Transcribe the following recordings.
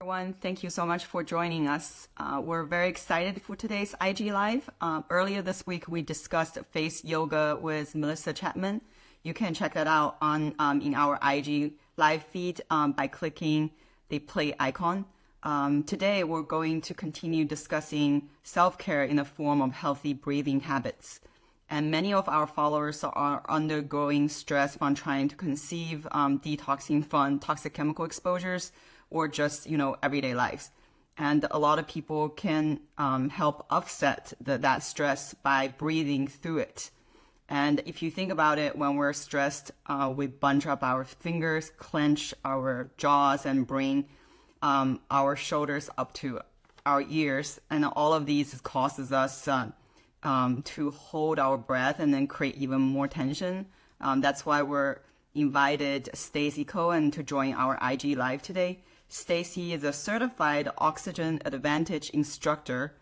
Everyone, thank you so much for joining us. We're very excited for today's IG Live. Earlier this week, we discussed face yoga with Melissa Chapman. You can check that out on in our IG Live feed by clicking the play icon. Today, we're going to continue discussing self-care in the form of healthy breathing habits. And many of our followers are undergoing stress from trying to conceive, detoxing from toxic chemical exposures, or just, everyday lives. And a lot of people can help offset that stress by breathing through it. And if you think about it, when we're stressed, we bunch up our fingers, clench our jaws, and bring our shoulders up to our ears. And all of these causes us to hold our breath and then create even more tension. That's why we're invited Stacy Cohen to join our IG Live today. Stacy is a certified Oxygen Advantage instructor,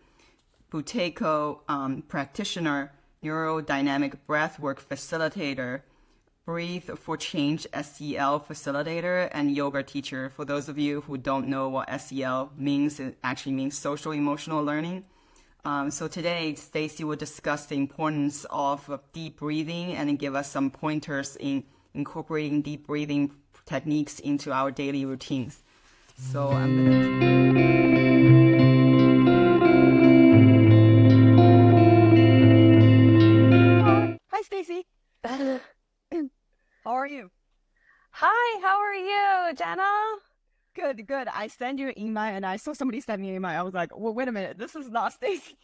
Buteyko practitioner, Neurodynamic Breathwork facilitator, Breathe for Change SEL facilitator, and yoga teacher. For those of you who don't know what SEL means, it actually means social emotional learning. So today, Stacy will discuss the importance of deep breathing and give us some pointers in incorporating deep breathing techniques into our daily routines. So I'm gonna. Hi, Stacy. How are you? Hi, how are you, Jenna? Good, good. I sent you an email and I saw somebody send me an email. I was like, well, wait a minute. This is not Stacy.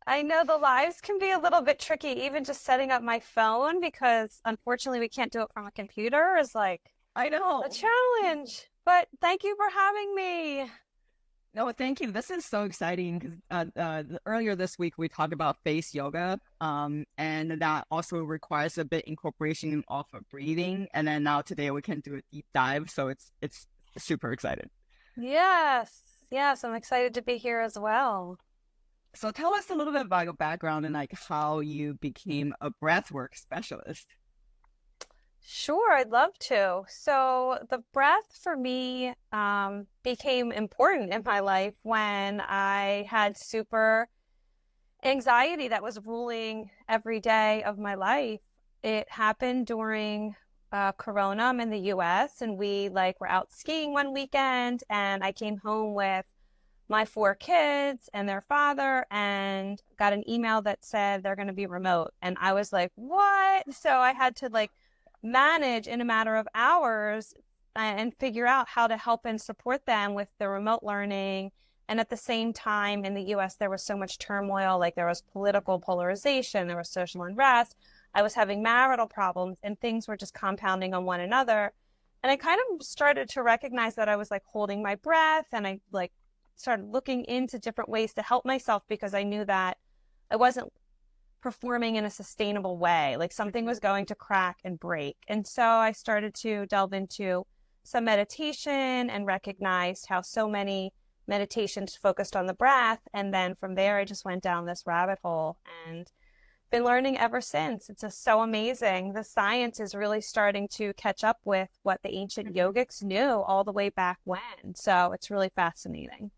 I know the lives can be a little bit tricky, even just setting up my phone, because unfortunately we can't do it from a computer is like I know. a challenge. But thank you for having me. No, thank you. This is so exciting because earlier this week we talked about face yoga, and that also requires a bit incorporation of breathing. And then now today we can do a deep dive, so it's super excited. Yes, I'm excited to be here as well. So tell us a little bit about your background and like how you became a breathwork specialist. Sure, I'd love to. So the breath for me became important in my life when I had super anxiety that was ruling every day of my life. It happened during Corona. I'm in the US and we were out skiing one weekend and I came home with my 4 kids and their father and got an email that said they're going to be remote. And I was like, what? So I had to manage in a matter of hours and figure out how to help and support them with the remote learning. And at the same time, in the US, there was so much turmoil, there was political polarization, there was social unrest. I was having marital problems and things were just compounding on one another. And I kind of started to recognize that I was holding my breath, and I started looking into different ways to help myself because I knew that I wasn't performing in a sustainable way. Something was going to crack and break. And so I started to delve into some meditation and recognized how so many meditations focused on the breath. And then from there, I just went down this rabbit hole and been learning ever since. It's just so amazing. The science is really starting to catch up with what the ancient yogics knew all the way back when. So it's really fascinating.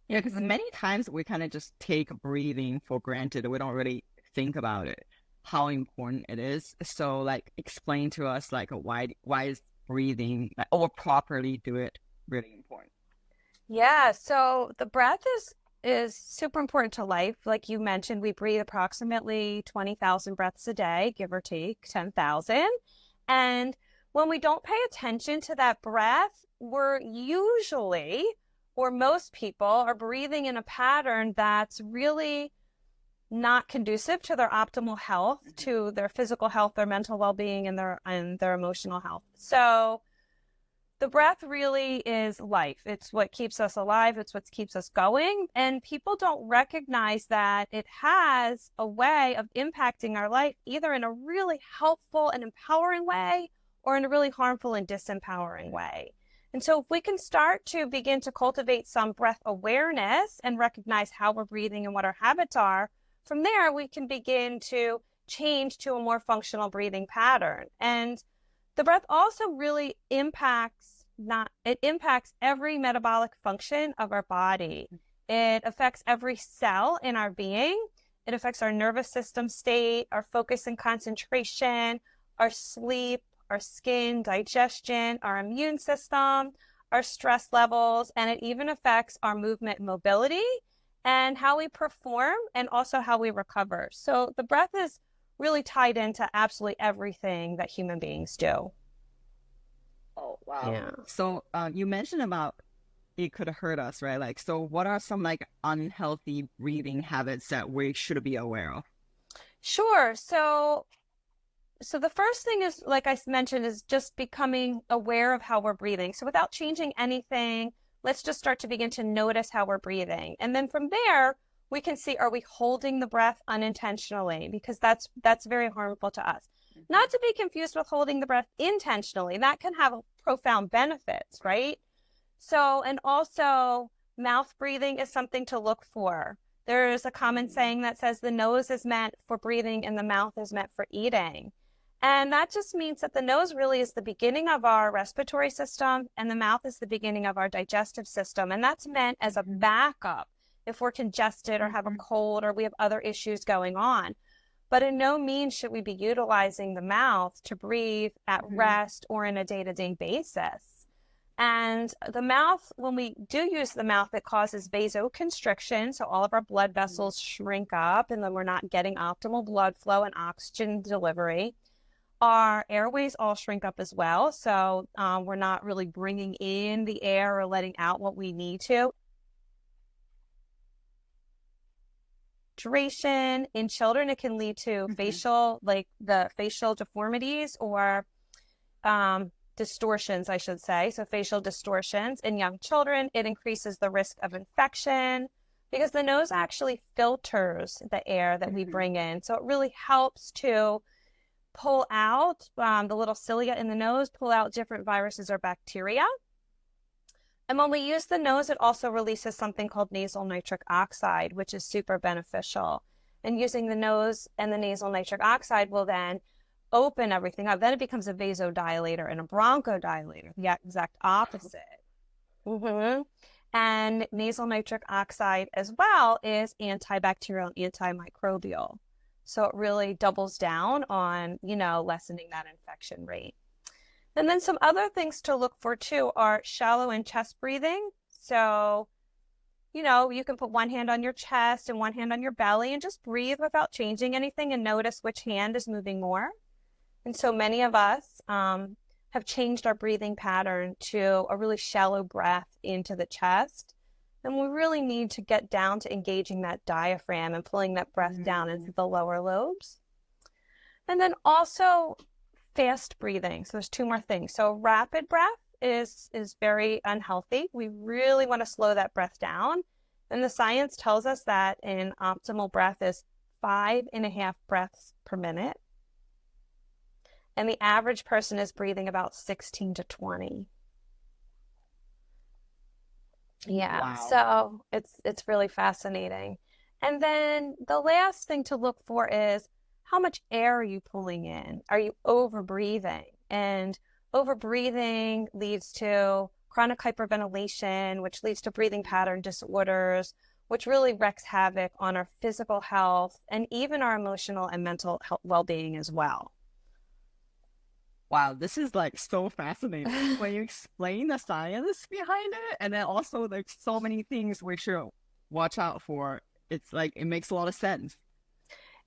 Yeah, because many times we kind of just take breathing for granted. We don't really think about it, how important it is. So, explain to us, why is breathing or properly do it really important? Yeah, so the breath is super important to life. Like you mentioned, we breathe approximately 20,000 breaths a day, give or take 10,000. And when we don't pay attention to that breath, we're usually, or most people, are breathing in a pattern that's really not conducive to their optimal health, to their physical health, their mental well-being, and their emotional health. So the breath really is life. It's what keeps us alive. It's what keeps us going. And people don't recognize that it has a way of impacting our life, either in a really helpful and empowering way or in a really harmful and disempowering way. And so if we can start to begin to cultivate some breath awareness and recognize how we're breathing and what our habits are, from there we can begin to change to a more functional breathing pattern. And the breath also really impacts it impacts every metabolic function of our body. It affects every cell in our being. It affects our nervous system state, our focus and concentration, our sleep, our skin, digestion, our immune system, our stress levels, and it even affects our movement and mobility and how we perform and also how we recover. So the breath is really tied into absolutely everything that human beings do. Oh, wow. Yeah. So you mentioned about it could hurt us, right? Like, so what are some like unhealthy breathing habits that we should be aware of? Sure. So the first thing is, like I mentioned, is just becoming aware of how we're breathing. So without changing anything, let's just start to begin to notice how we're breathing. And then from there, we can see, are we holding the breath unintentionally? Because that's very harmful to us. Not to be confused with holding the breath intentionally. That can have profound benefits, right? So, and also mouth breathing is something to look for. There's a common saying that says the nose is meant for breathing and the mouth is meant for eating. And that just means that the nose really is the beginning of our respiratory system and the mouth is the beginning of our digestive system. And that's meant as a backup if we're congested or have a cold or we have other issues going on. But in no means should we be utilizing the mouth to breathe at rest or in a day-to-day basis. And the mouth, when we do use the mouth, it causes vasoconstriction. So all of our blood vessels shrink up and then we're not getting optimal blood flow and oxygen delivery. Our airways all shrink up as well. So we're not really bringing in the air or letting out what we need to. Hydration in children, it can lead to facial, like the facial deformities or distortions, I should say. So facial distortions in young children, it increases the risk of infection because the nose actually filters the air that we bring in. So it really helps to pull out the little cilia in the nose, pull out different viruses or bacteria. And when we use the nose, it also releases something called nasal nitric oxide, which is super beneficial. And using the nose and the nasal nitric oxide will then open everything up. Then it becomes a vasodilator and a bronchodilator, the exact opposite. And nasal nitric oxide as well is antibacterial and antimicrobial. So it really doubles down on, lessening that infection rate. And then some other things to look for too are shallow and chest breathing. So, you can put one hand on your chest and one hand on your belly and just breathe without changing anything and notice which hand is moving more. And so many of us have changed our breathing pattern to a really shallow breath into the chest. And we really need to get down to engaging that diaphragm and pulling that breath down into the lower lobes. And then also fast breathing. So there's two more things. So rapid breath is very unhealthy. We really want to slow that breath down. And the science tells us that an optimal breath is 5.5 breaths per minute. And the average person is breathing about 16 to 20. Yeah, Wow. so it's really fascinating. And then the last thing to look for is how much air are you pulling in? Are you over breathing? And over breathing leads to chronic hyperventilation, which leads to breathing pattern disorders, which really wreaks havoc on our physical health and even our emotional and mental health well-being as well. Wow, this is like so fascinating when you explain the science behind it, and then also like so many things we should watch out for. It's like it makes a lot of sense.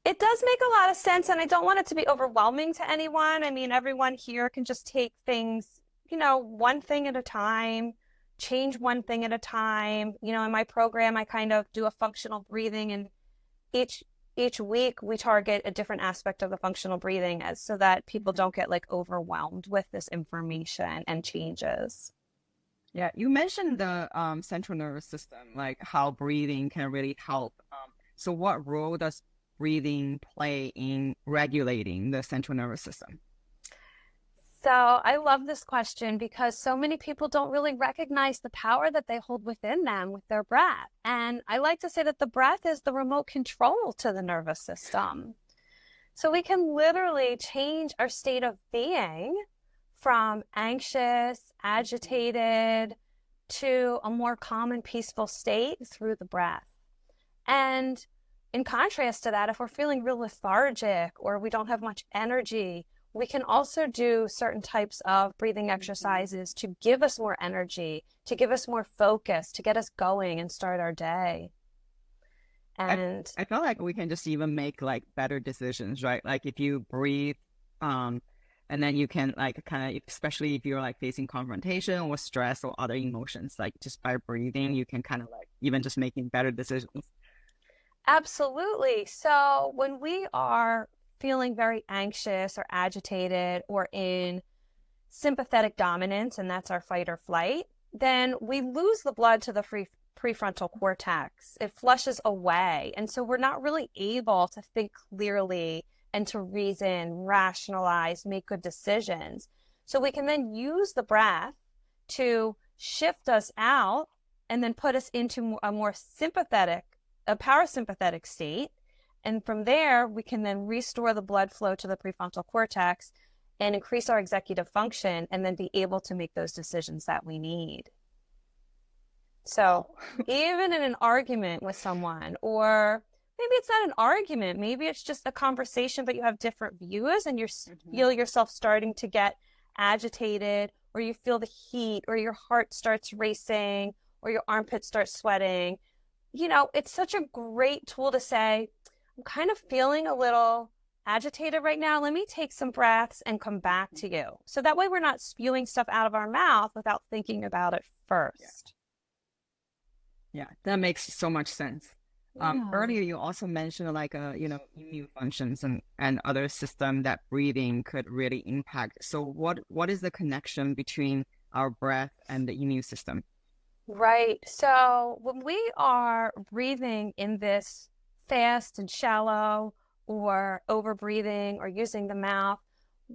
It does make a lot of sense, and I don't want it to be overwhelming to anyone. I mean, everyone here can just take things, one thing at a time, change one thing at a time. In my program, I kind of do a functional breathing, and each week we target a different aspect of the functional breathing so that people don't get like overwhelmed with this information and changes. Yeah, you mentioned the central nervous system, like how breathing can really help. So what role does breathing play in regulating the central nervous system? So I love this question because so many people don't really recognize the power that they hold within them with their breath. And I like to say that the breath is the remote control to the nervous system. So we can literally change our state of being from anxious, agitated, to a more calm and peaceful state through the breath. And in contrast to that, if we're feeling real lethargic or we don't have much energy, we can also do certain types of breathing exercises to give us more energy, to give us more focus, to get us going and start our day. And I feel like we can just even make like better decisions, right? Like if you breathe, and then you can like kind of, especially if you're like facing confrontation or stress or other emotions, like just by breathing, you can kind of like even just making better decisions. absolutely. So when we are feeling very anxious or agitated or in sympathetic dominance, and that's our fight or flight, then we lose the blood to the prefrontal cortex. It flushes away. And so we're not really able to think clearly and to reason, rationalize, make good decisions. So we can then use the breath to shift us out and then put us into a more sympathetic, a parasympathetic state. And from there, we can then restore the blood flow to the prefrontal cortex and increase our executive function and then be able to make those decisions that we need. So even in an argument with someone, or maybe it's not an argument, maybe it's just a conversation, but you have different views and you feel yourself starting to get agitated, or you feel the heat, or your heart starts racing, or your armpits start sweating. You know, it's such a great tool to say, I'm kind of feeling a little agitated right now. Let me take some breaths and come back to you. So that way we're not spewing stuff out of our mouth without thinking about it first. Yeah, that makes so much sense. Earlier, you also mentioned like, immune functions and other system that breathing could really impact. So what is the connection between our breath and the immune system? Right. So when we are breathing in this fast and shallow or over breathing or using the mouth,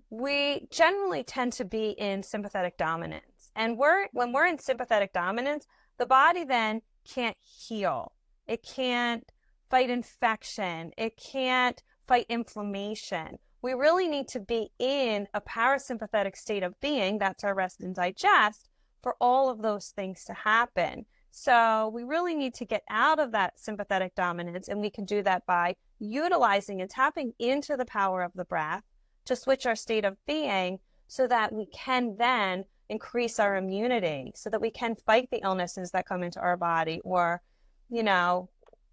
we generally tend to be in sympathetic dominance. And when we're in sympathetic dominance, the body then can't heal. It can't fight infection. It can't fight inflammation. We really need to be in a parasympathetic state of being, that's our rest and digest, for all of those things to happen. So we really need to get out of that sympathetic dominance, and we can do that by utilizing and tapping into the power of the breath to switch our state of being so that we can then increase our immunity, so that we can fight the illnesses that come into our body, or,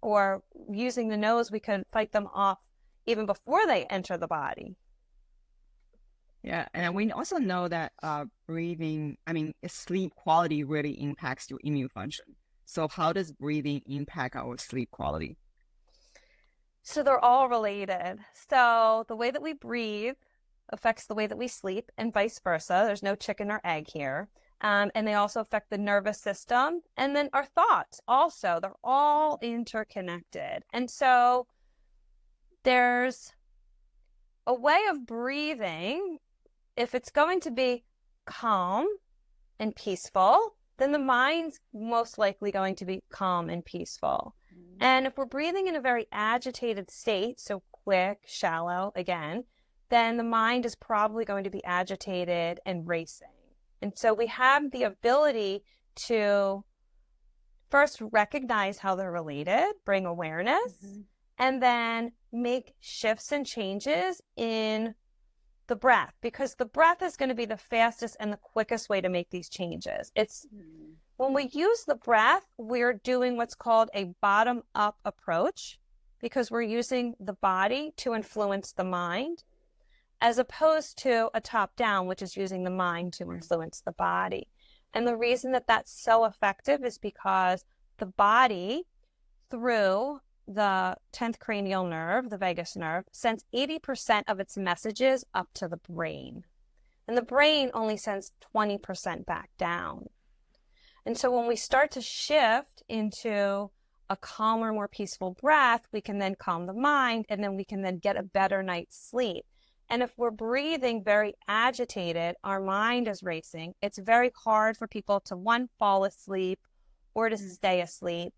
or using the nose, we can fight them off even before they enter the body. Yeah, and we also know that sleep quality really impacts your immune function. So how does breathing impact our sleep quality? So they're all related. So the way that we breathe affects the way that we sleep, and vice versa. There's no chicken or egg here. And they also affect the nervous system, and then our thoughts also. They're all interconnected. And so there's a way of breathing. If it's going to be calm and peaceful, then the mind's most likely going to be calm and peaceful. And if we're breathing in a very agitated state, so quick, shallow, again, then the mind is probably going to be agitated and racing. And so we have the ability to first recognize how they're related, bring awareness, and then make shifts and changes in the breath, because the breath is going to be the fastest and the quickest way to make these changes. It's when we use the breath, we're doing what's called a bottom-up approach, because we're using the body to influence the mind, as opposed to a top-down, which is using the mind to influence the body. And the reason that that's so effective is because the body, through the 10th cranial nerve, the vagus nerve, sends 80% of its messages up to the brain. And the brain only sends 20% back down. And so when we start to shift into a calmer, more peaceful breath, we can then calm the mind, and then we can then get a better night's sleep. And if we're breathing very agitated, our mind is racing. It's very hard for people to, one, fall asleep or to stay asleep.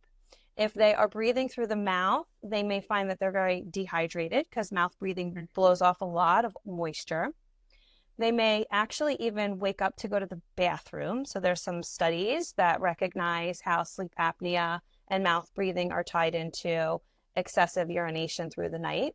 If they are breathing through the mouth, they may find that they're very dehydrated, because mouth breathing blows off a lot of moisture. They may actually even wake up to go to the bathroom. So there's some studies that recognize how sleep apnea and mouth breathing are tied into excessive urination through the night.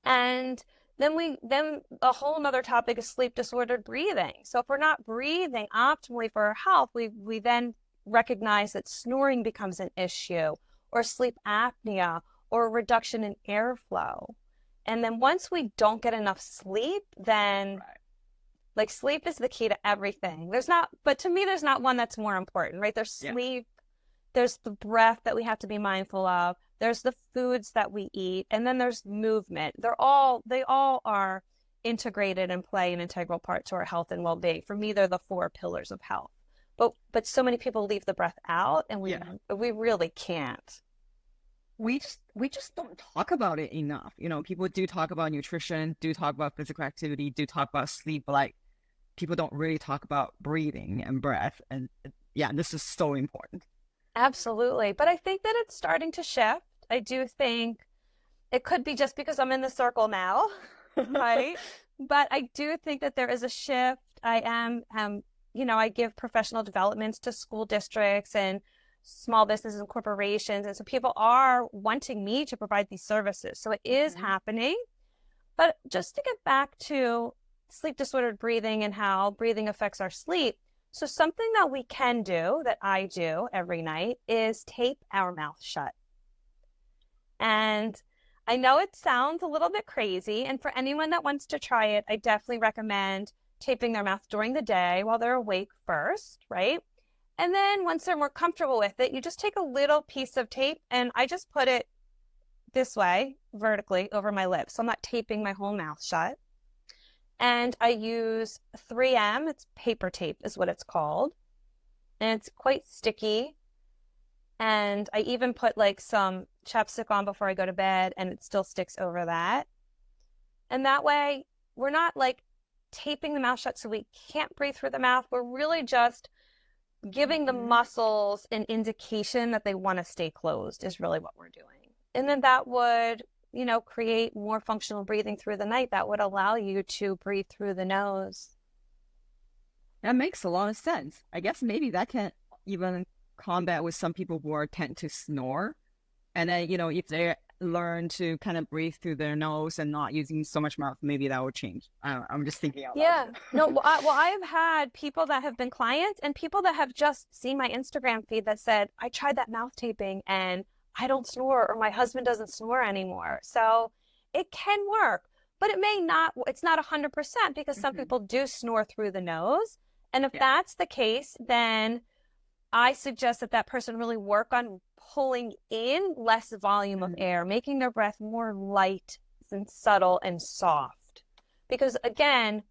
And then a whole nother topic is sleep disordered breathing. So if we're not breathing optimally for our health, we then recognize that snoring becomes an issue, or sleep apnea, or a reduction in airflow. And then once we don't get enough sleep, then like sleep is the key to everything. But to me, there's not one that's more important, right? There's sleep, there's the breath that we have to be mindful of, there's the foods that we eat, and then there's movement. They all are integrated and play an integral part to our health and well-being. For me, they're the 4 pillars of health. But so many people leave the breath out, and we really can't. We just don't talk about it enough. You know, people do talk about nutrition, do talk about physical activity, do talk about sleep, but like people don't really talk about breathing and breath. And this is so important. Absolutely. But I think that it's starting to shift. I do think it could be just because I'm in the circle now, right? But I do think that there is a shift. I am, I give professional developments to school districts and small businesses and corporations. And so people are wanting me to provide these services. So it is happening. But just to get back to sleep disordered breathing and how breathing affects our sleep. So something that we can do, that I do every night, is tape our mouth shut. And I know it sounds a little bit crazy. And for anyone that wants to try it, I definitely recommend taping their mouth during the day while they're awake first, right? And then once they're more comfortable with it, you just take a little piece of tape, and I just put it this way, vertically, over my lips. So I'm not taping my whole mouth shut. And I use 3M, it's paper tape is what it's called. And it's quite sticky. And I even put like some chapstick on before I go to bed, and it still sticks over that. And that way, we're not like taping the mouth shut so we can't breathe through the mouth. We're really just giving the muscles an indication that they want to stay closed is really what we're doing. And then that would, create more functional breathing through the night. That would allow you to breathe through the nose. That makes a lot of sense. I guess maybe that can even combat with some people who tend to snore. And then, if they learn to kind of breathe through their nose and not using so much mouth, maybe that will change. I don't know, I'm just thinking out loud. Yeah. No, I've had people that have been clients and people that have just seen my Instagram feed that said, I tried that mouth taping and I don't snore, or my husband doesn't snore anymore. So it can work, but it's not 100% because some people do snore through the nose. And if that's the case, then I suggest that person really work on pulling in less volume of air, making their breath more light and subtle and soft. Because again,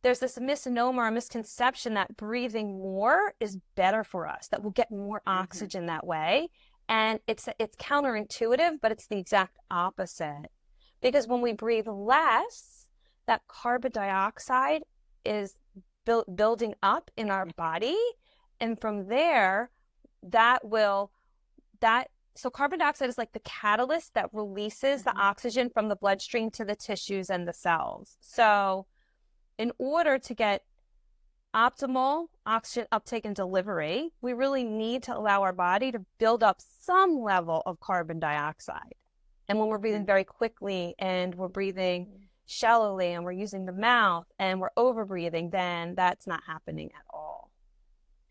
there's this misnomer, a misconception that breathing more is better for us, that we'll get more oxygen that way. And it's counterintuitive, but it's the exact opposite. Because when we breathe less, that carbon dioxide is building up in our body. And from there, so carbon dioxide is like the catalyst that releases the oxygen from the bloodstream to the tissues and the cells. So in order to get optimal oxygen uptake and delivery, we really need to allow our body to build up some level of carbon dioxide. And when we're breathing very quickly and we're breathing shallowly and we're using the mouth and we're over breathing, then that's not happening at all.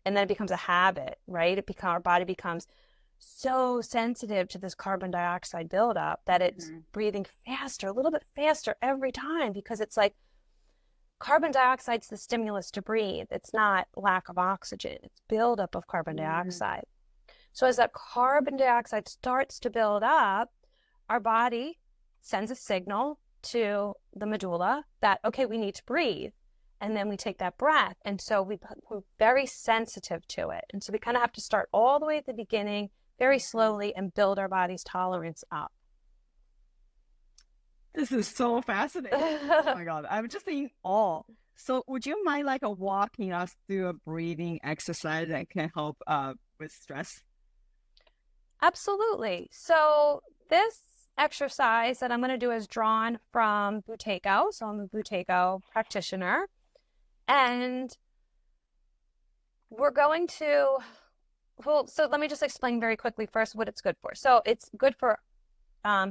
And then it becomes a habit, right? Our body becomes so sensitive to this carbon dioxide buildup that it's breathing faster, a little bit faster every time, because it's like carbon dioxide's the stimulus to breathe. It's not lack of oxygen. It's buildup of carbon dioxide. So as that carbon dioxide starts to build up, our body sends a signal to the medulla that, okay, we need to breathe. And then we take that breath. And so we're very sensitive to it. And so we kind of have to start all the way at the beginning, very slowly, and build our body's tolerance up. This is so fascinating. Oh my God. I'm just in awe. So would you mind walking us through a breathing exercise that can help with stress? Absolutely. So this exercise that I'm going to do is drawn from Buteyko. So I'm a Buteyko practitioner. And we're going to, well, so let me just explain very quickly first what it's good for. So it's good for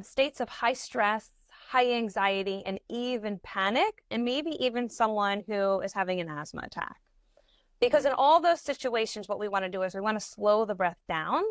states of high stress, high anxiety, and even panic, and maybe even someone who is having an asthma attack. Because in all those situations, what we want to do is we want to slow the breath down,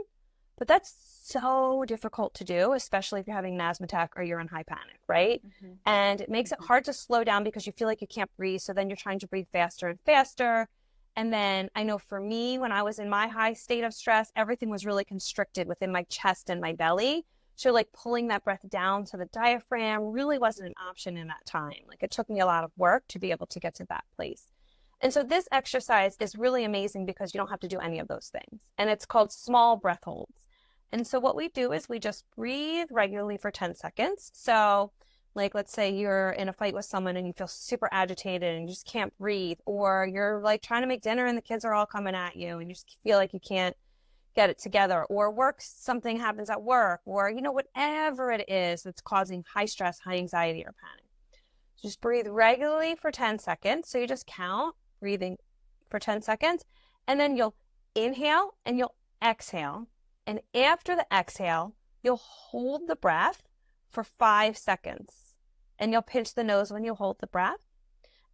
but that's so difficult to do, especially if you're having an asthma attack or you're in high panic, right? And it makes it hard to slow down because you feel like you can't breathe. So then you're trying to breathe faster and faster. And then I know for me, when I was in my high state of stress, everything was really constricted within my chest and my belly. So like pulling that breath down to the diaphragm really wasn't an option in that time. Like it took me a lot of work to be able to get to that place. And so this exercise is really amazing because you don't have to do any of those things. And it's called small breath holds. And so what we do is we just breathe regularly for 10 seconds. So like, let's say you're in a fight with someone and you feel super agitated and you just can't breathe, or you're like trying to make dinner and the kids are all coming at you and you just feel like you can't get it together, or something happens at work, or, whatever it is that's causing high stress, high anxiety, or panic. Just breathe regularly for 10 seconds. So you just count breathing for 10 seconds, and then you'll inhale and you'll exhale. And after the exhale, you'll hold the breath for 5 seconds, and you'll pinch the nose when you hold the breath.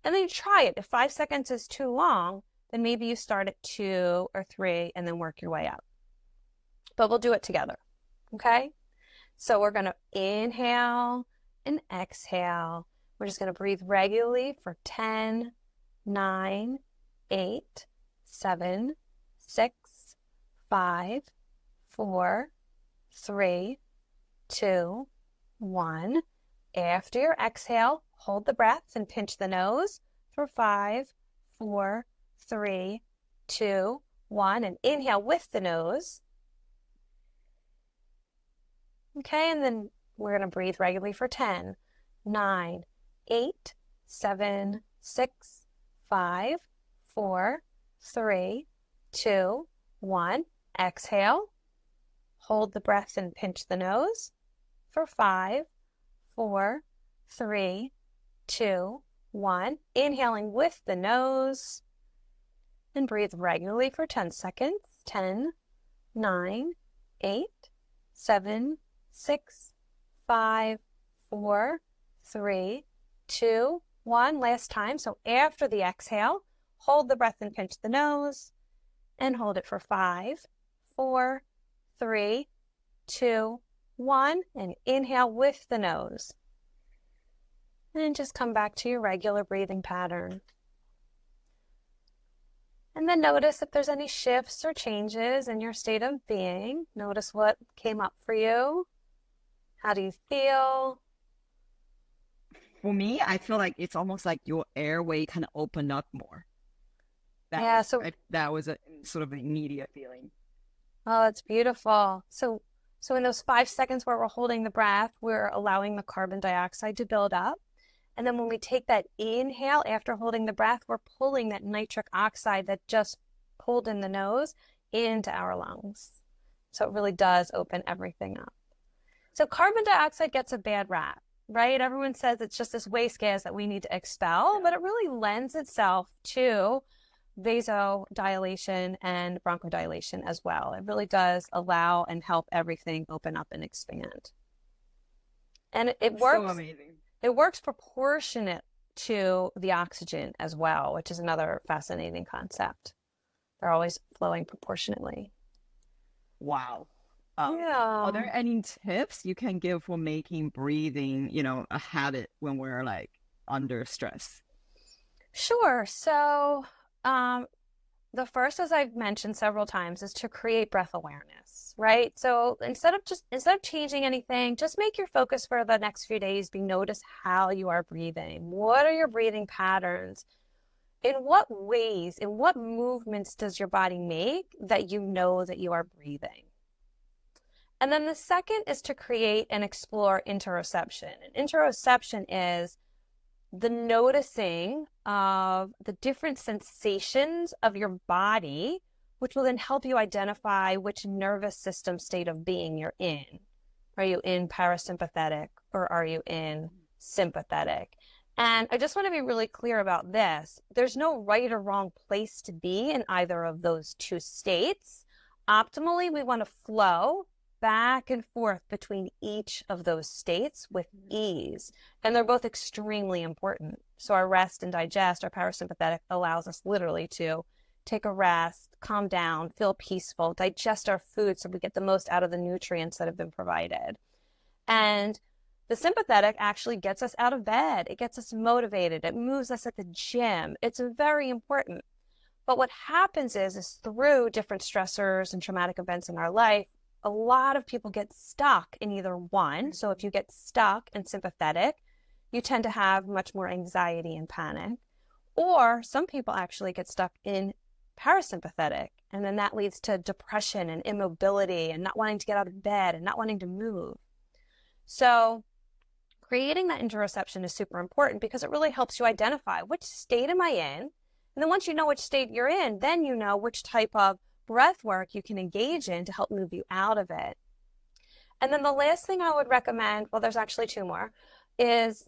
And then you try it. If 5 seconds is too long, then maybe you start at 2 or 3 and then work your way up. But we'll do it together, okay? So we're going to inhale and exhale. We're just going to breathe regularly for 10, 9, 8, 7, 6, 5, 4, 3, 2, 1. After your exhale, hold the breath and pinch the nose for 5, 4, 3, 2, 1. And inhale with the nose. Okay, and then we're going to breathe regularly for 10, 9, 8, 7, 6, 5, 4, 3, 2, 1. Exhale. Hold the breath and pinch the nose for 5, 4, 3, 2, 1. Inhaling with the nose. And breathe regularly for 10 seconds. 10, 9, 8, 7, 6, 5, 4, 3, 2, 1. Last time. So after the exhale, hold the breath and pinch the nose, and hold it for 5, 4, 3, 2, 1. And inhale with the nose. And just come back to your regular breathing pattern. And then notice if there's any shifts or changes in your state of being. Notice what came up for you. How do you feel? For me, I feel like it's almost like your airway kind of opened up more. That was a sort of an immediate feeling. Oh, it's beautiful. So in those 5 seconds where we're holding the breath, we're allowing the carbon dioxide to build up. And then when we take that inhale after holding the breath, we're pulling that nitric oxide that just pulled in the nose into our lungs. So it really does open everything up. So carbon dioxide gets a bad rap, right? Everyone says it's just this waste gas that we need to expel, but it really lends itself to vasodilation and bronchodilation as well. It really does allow and help everything open up and expand. And it works. So amazing. It works proportionate to the oxygen as well, which is another fascinating concept. They're always flowing proportionately. Wow. Are there any tips you can give for making breathing, a habit when we're like under stress? Sure. So the first, as I've mentioned several times, is to create breath awareness, right? So instead of changing anything, just make your focus for the next few days be notice how you are breathing. What are your breathing patterns? In what ways, in what movements does your body make that you know that you are breathing? And then the second is to create and explore interoception. And interoception is the noticing of the different sensations of your body, which will then help you identify which nervous system state of being you're in. Are you in parasympathetic or are you in sympathetic? And I just want to be really clear about this. There's no right or wrong place to be in either of those two states. Optimally, we want to flow back and forth between each of those states with ease. And they're both extremely important. So our rest and digest, our parasympathetic, allows us literally to take a rest, calm down, feel peaceful, digest our food so we get the most out of the nutrients that have been provided. And the sympathetic actually gets us out of bed. It gets us motivated. It moves us at the gym. It's very important. But what happens is through different stressors and traumatic events in our life, a lot of people get stuck in either one. So if you get stuck in sympathetic, you tend to have much more anxiety and panic. Or some people actually get stuck in parasympathetic, and then that leads to depression and immobility and not wanting to get out of bed and not wanting to move. So creating that interoception is super important because it really helps you identify which state am I in. And then once you know which state you're in, then you know which type of breath work you can engage in to help move you out of it. And then the last thing I would recommend, well, there's actually two more, is,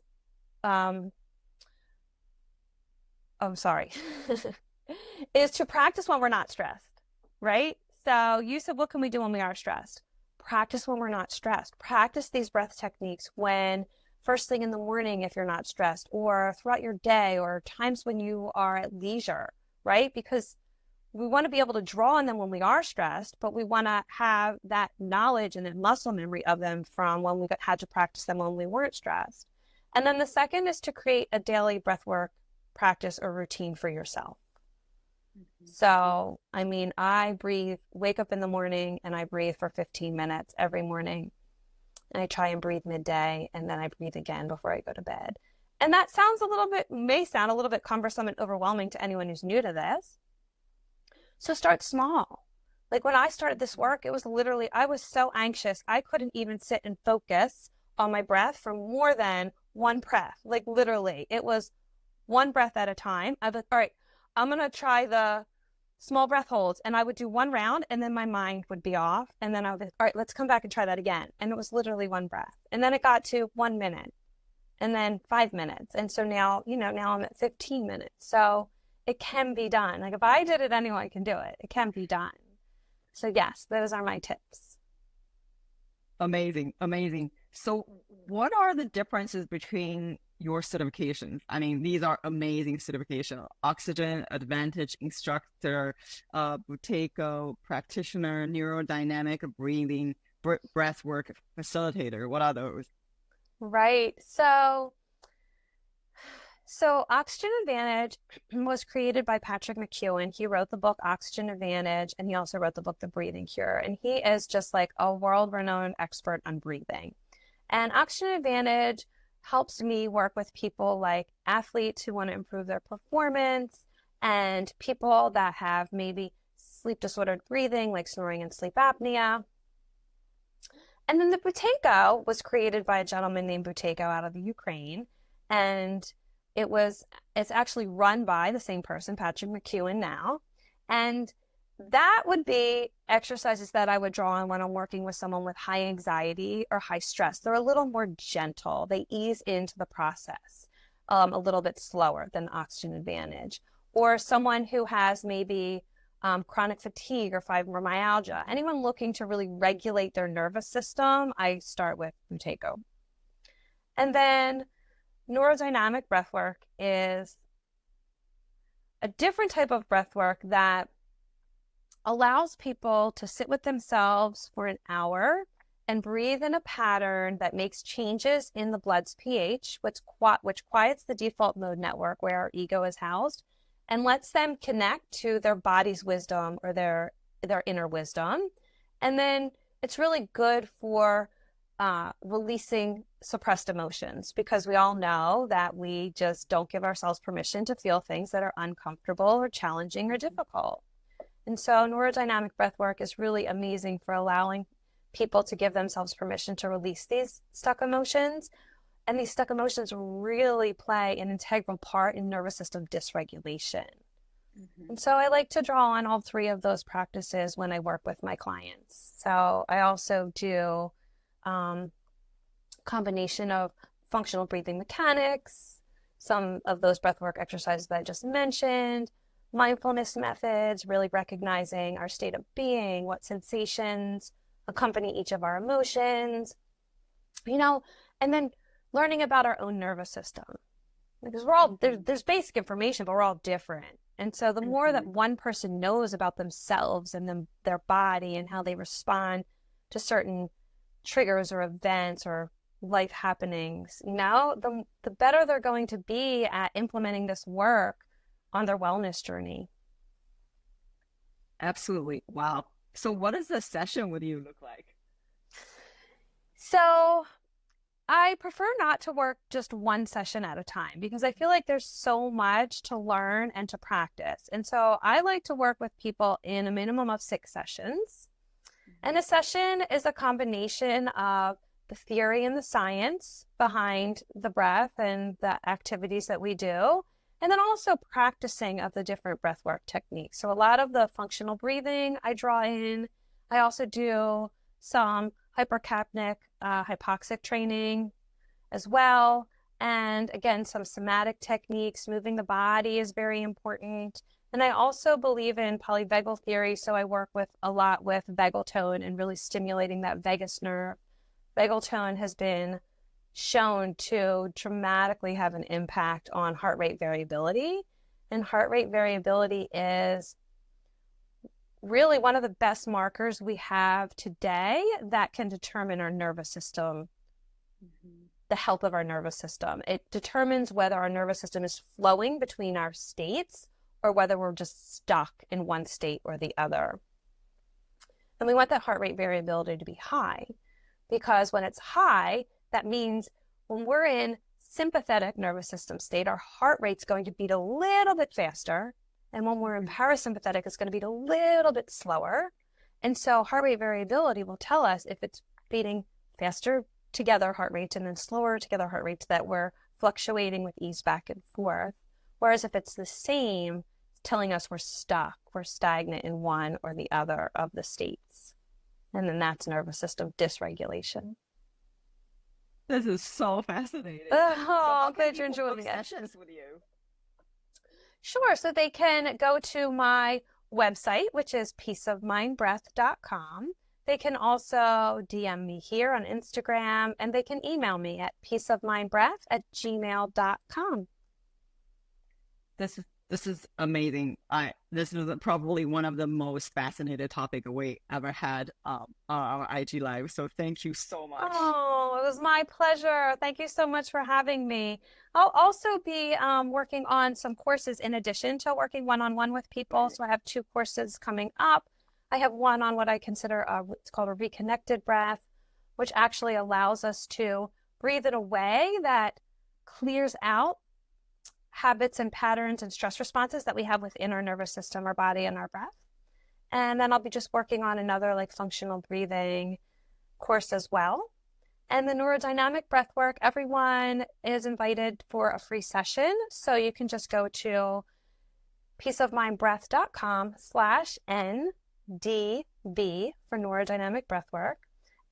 is to practice when we're not stressed, right? So you said, what can we do when we are stressed? Practice when we're not stressed. Practice these breath techniques when first thing in the morning if you're not stressed, or throughout your day, or times when you are at leisure, right? Because we want to be able to draw on them when we are stressed, but we want to have that knowledge and that muscle memory of them from when we had to practice them when we weren't stressed. And then the second is to create a daily breathwork practice or routine for yourself. So, I mean, I wake up in the morning and I breathe for 15 minutes every morning. And I try and breathe midday, and then I breathe again before I go to bed. And that may sound a little bit cumbersome and overwhelming to anyone who's new to this. So start small. Like when I started this work, it was literally, I was so anxious. I couldn't even sit and focus on my breath for more than one breath. Like literally, it was one breath at a time. I was like, all right, I'm going to try the small breath holds. And I would do one round and then my mind would be off. And then I would, all right, let's come back and try that again. And it was literally one breath. And then it got to 1 minute and then 5 minutes. And so now, now I'm at 15 minutes. So it can be done. Like if I did it, anyone can do it. It can be done. So yes, those are my tips. Amazing. Amazing. So what are the differences between your certifications? I mean, these are amazing certifications: Oxygen, Advantage, Instructor, Buteyko, Practitioner, Neurodynamic, Breathing, Breathwork, Facilitator. What are those? Right. So Oxygen Advantage was created by Patrick McEwen. He wrote the book Oxygen Advantage, and he also wrote the book The Breathing Cure. And he is just like a world-renowned expert on breathing. And Oxygen Advantage helps me work with people like athletes who want to improve their performance, and people that have maybe sleep disordered breathing, like snoring and sleep apnea. And then the Buteyko was created by a gentleman named Buteyko out of the Ukraine. And it's actually run by the same person, Patrick McEwen now. And that would be exercises that I would draw on when I'm working with someone with high anxiety or high stress. They're a little more gentle. They ease into the process a little bit slower than Oxygen Advantage. Or someone who has maybe chronic fatigue or fibromyalgia. Anyone looking to really regulate their nervous system, I start with Buteyko. And then Neurodynamic breathwork is a different type of breathwork that allows people to sit with themselves for an hour and breathe in a pattern that makes changes in the blood's pH, which quiets the default mode network where our ego is housed, and lets them connect to their body's wisdom or their inner wisdom. And then it's really good for releasing suppressed emotions, because we all know that we just don't give ourselves permission to feel things that are uncomfortable or challenging or difficult. And so neurodynamic breathwork is really amazing for allowing people to give themselves permission to release these stuck emotions. And these stuck emotions really play an integral part in nervous system dysregulation. Mm-hmm. And so I like to draw on all three of those practices when I work with my clients. So I also do combination of functional breathing mechanics, some of those breathwork exercises that I just mentioned, mindfulness methods, really recognizing our state of being, what sensations accompany each of our emotions, and then learning about our own nervous system. Because we're all, there's basic information, but we're all different. And so the more that one person knows about themselves and their body and how they respond to certain triggers or events or life happenings, the better they're going to be at implementing this work on their wellness journey. Absolutely. Wow. So what does a session with you look like? So I prefer not to work just one session at a time because I feel like there's so much to learn and to practice. And so I like to work with people in a minimum of 6 sessions. And a session is a combination of the theory and the science behind the breath and the activities that we do, and then also practicing of the different breathwork techniques. So a lot of the functional breathing I draw in. I also do some hypercapnic, hypoxic training as well. And again, some somatic techniques. Moving the body is very important. And I also believe in polyvagal theory. So I work a lot with vagal tone and really stimulating that vagus nerve. Vagal tone has been shown to dramatically have an impact on heart rate variability. And heart rate variability is really one of the best markers we have today that can determine our nervous system, the health of our nervous system. It determines whether our nervous system is flowing between our states or whether we're just stuck in one state or the other. And we want that heart rate variability to be high, because when it's high, that means when we're in sympathetic nervous system state, our heart rate's going to beat a little bit faster. And when we're in parasympathetic, it's going to beat a little bit slower. And so heart rate variability will tell us if it's beating faster together heart rates and then slower together heart rates, that we're fluctuating with ease back and forth. Whereas if it's the same, it's telling us we're stuck, we're stagnant in one or the other of the states. And then that's nervous system dysregulation. This is so fascinating. Oh, glad you're enjoying it. Sessions with you. Sure. So they can go to my website, which is peaceofmindbreath.com. They can also DM me here on Instagram, and they can email me at peaceofmindbreath@gmail.com. This is amazing. This is probably one of the most fascinating topics we ever had on our IG Live. So thank you so much. Oh, it was my pleasure. Thank you so much for having me. I'll also be working on some courses in addition to working one-on-one with people. So I have 2 courses coming up. I have one on what I consider what's called a reconnected breath, which actually allows us to breathe in a way that clears out habits and patterns and stress responses that we have within our nervous system, our body, and our breath. And then I'll be just working on another functional breathing course as well. And the neurodynamic breathwork, everyone is invited for a free session. So you can just go to peaceofmindbreath.com/NDB for neurodynamic breathwork.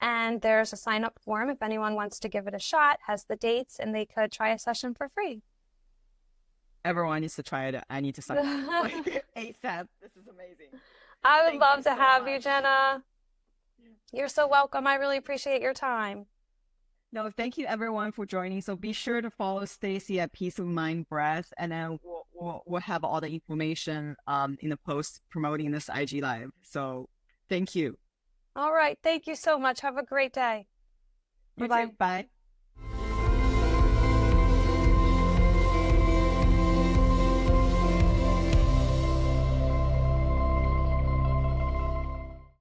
And there's a sign-up form if anyone wants to give it a shot, has the dates, and they could try a session for free. Everyone needs to try it. I need to sign up ASAP. This is amazing. I would love to have you, Jenna. You're so welcome. I really appreciate your time. No, thank you everyone for joining. So be sure to follow Stacy at Peace of Mind Breath, and then we'll have all the information in the post promoting this IG Live. So thank you. All right. Thank you so much. Have a great day. You Bye-bye. too. Bye.